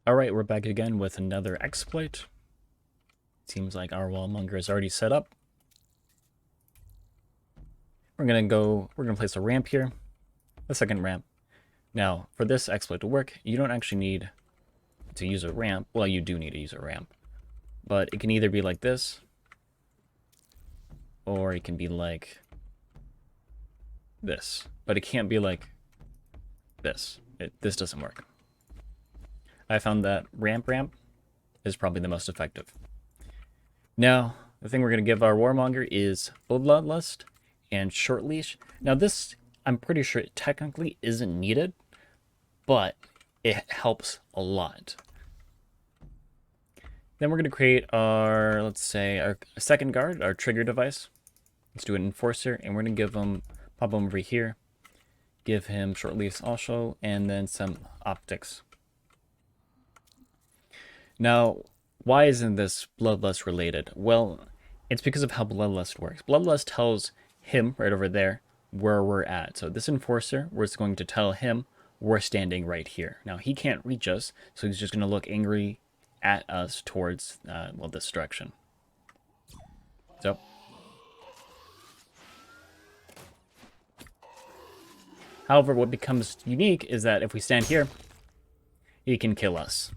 Alright, we're back again with another exploit. Seems like our Wallmonger is already set up. We're gonna place a ramp here, a second ramp. Now, for this exploit to work, you don't actually need to use a ramp. Well, you do need to use a ramp. But it can either be like this, or it can be like this. But it can't be like this. This doesn't work. I found that ramp is probably the most effective. Now, the thing we're going to give our Warmonger is Bloodlust and Short Leash. Now this, I'm pretty sure it technically isn't needed, but it helps a lot. Then we're going to create our, let's say, our second guard, our trigger device. Let's do an Enforcer, and we're going to give him, pop him over here, give him Short Leash also, and then some optics. Now, why isn't this Bloodlust related? Well, it's because of how Bloodlust works. Bloodlust tells him, right over there, where we're at. So this Enforcer, we're going to tell him we're standing right here. Now, he can't reach us, so he's just going to look angry at us towards, well, this direction. So. However, what becomes unique is that if we stand here, he can kill us.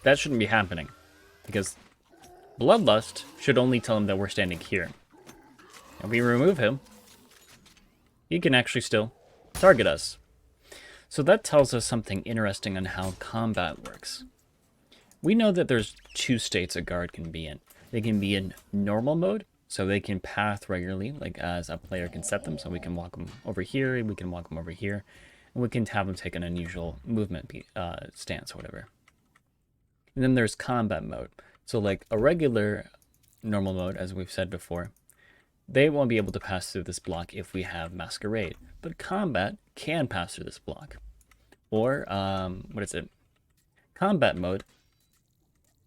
That shouldn't be happening, because Bloodlust should only tell him that we're standing here. If we remove him, he can actually still target us. So that tells us something interesting on how combat works. We know that there's two states a guard can be in. They can be in normal mode, so they can path regularly, like as a player can set them. So we can walk them over here, we can walk them over here, and we can have them take an unusual movement stance or whatever. And then there's combat mode. So like a regular normal mode, as we've said before, they won't be able to pass through this block if we have Masquerade. But combat can pass through this block. Or, what is it? Combat mode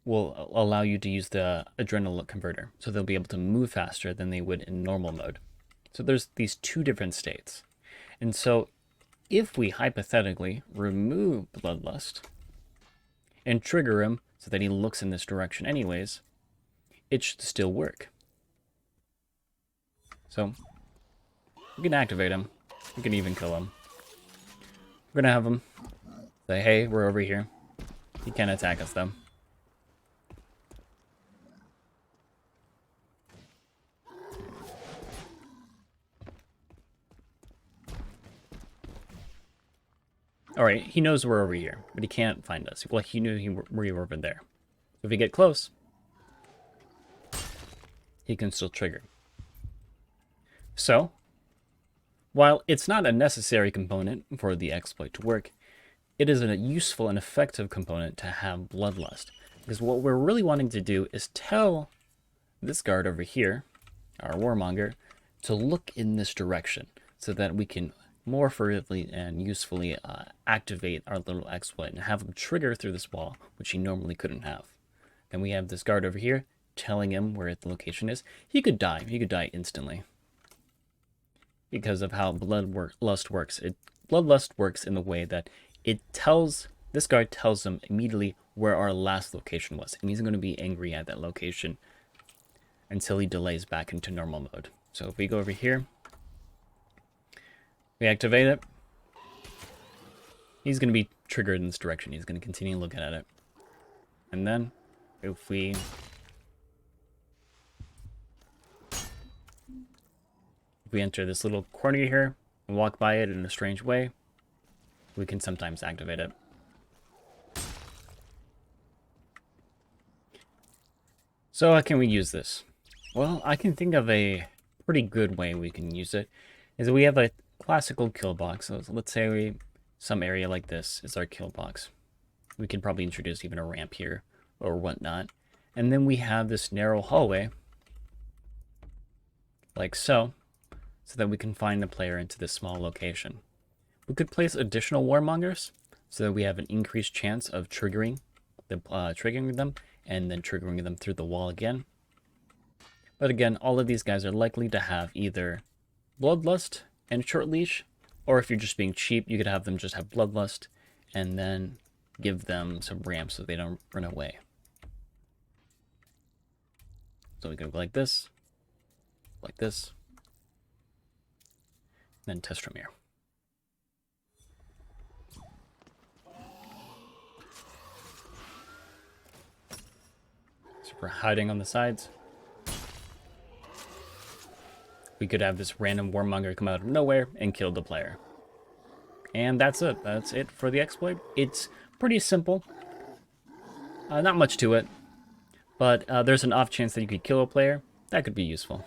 will allow you to use the adrenaline converter. So they'll be able to move faster than they would in normal mode. So there's these two different states. And so if we hypothetically remove Bloodlust and trigger him so that he looks in this direction anyways, it should still work. So we can activate him. We can even kill him. We're gonna have him say, hey, we're over here. He can't attack us though. Alright, he knows we're over here, but he can't find us. Well, he knew we were over there. If we get close, he can still trigger. So, while it's not a necessary component for the exploit to work, it is a useful and effective component to have Bloodlust. Because what we're really wanting to do is tell this guard over here, our Warmonger, to look in this direction so that we can more furtively and usefully activate our little exploit and have him trigger through this wall, which he normally couldn't have. Then we have this guard over here telling him where the location is. He could die. He could die instantly because of how Bloodlust works. Bloodlust works in the way that this guard tells him immediately where our last location was, and he's going to be angry at that location until he delays back into normal mode. So if we go over here, we activate it, he's going to be triggered in this direction. He's going to continue looking at it. And then, if we enter this little corner here and walk by it in a strange way, we can sometimes activate it. So how can we use this? Well, I can think of a pretty good way we can use it. Is we have a classical kill box. So let's say some area like this is our kill box. We could probably introduce even a ramp here or whatnot. And then we have this narrow hallway, like so that we can find the player into this small location. We could place additional Warmongers so that we have an increased chance of triggering them and then triggering them through the wall again. But again, all of these guys are likely to have either Bloodlust and Short Leash, or if you're just being cheap, you could have them just have Bloodlust and then give them some ramps so they don't run away. So we go like this, then test from here. So we're hiding on the sides. We could have this random Wallmonger come out of nowhere and kill the player. And that's it. That's it for the exploit. It's pretty simple. Not much to it. But there's an off chance that you could kill a player. That could be useful.